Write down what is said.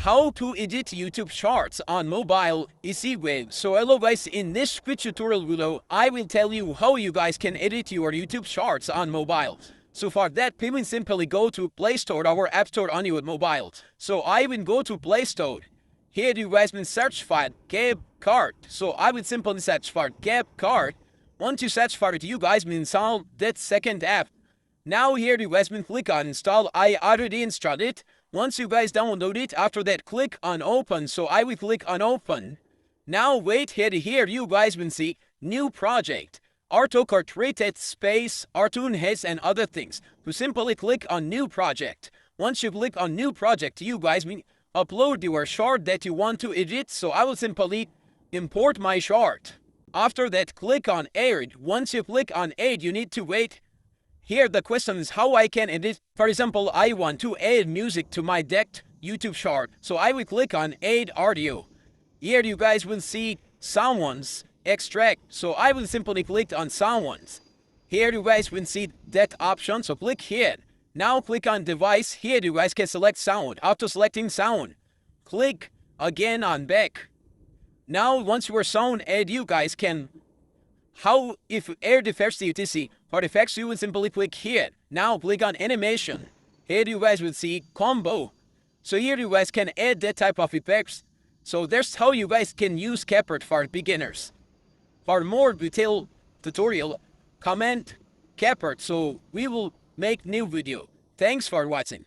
How to edit YouTube Shorts on mobile easy way. So hello guys, in this quick tutorial video, I will tell you how you guys can edit your YouTube Shorts on mobile. So for that, people simply go to Play Store or App Store on your mobile. So I will go to Play Store. Here you guys will search for CapCut. So I will simply search for CapCut. Once you search for it, you guys will install that second app. Now here you guys will click on install. I already installed it. Once you guys download it, after that click on open. So I will click on open. Now wait, here you guys will see new project. AutoCut created space, Artoon has and other things. To simply click on new project. Once you click on new project, you guys will upload your short that you want to edit. So I will simply import my short. After that, click on add. Once you click on add, you need to wait. Here the question is how I can edit. For example, I want to add music to my decked YouTube short. So I will click on add audio. Here you guys will see someone's extract. So I will simply click on someone's. Here you guys will see that option. So click here. Now click on device. Here you guys can select sound. After selecting sound, click again on back. Now once your sound add, you guys can if add effects etc. For effects, you will simply click here. Now click on animation. Here you guys will see combo. So here you guys can add that type of effects. So that's how you guys can use CapCut for beginners. For more detailed tutorial, comment CapCut so we will make new video. Thanks for watching.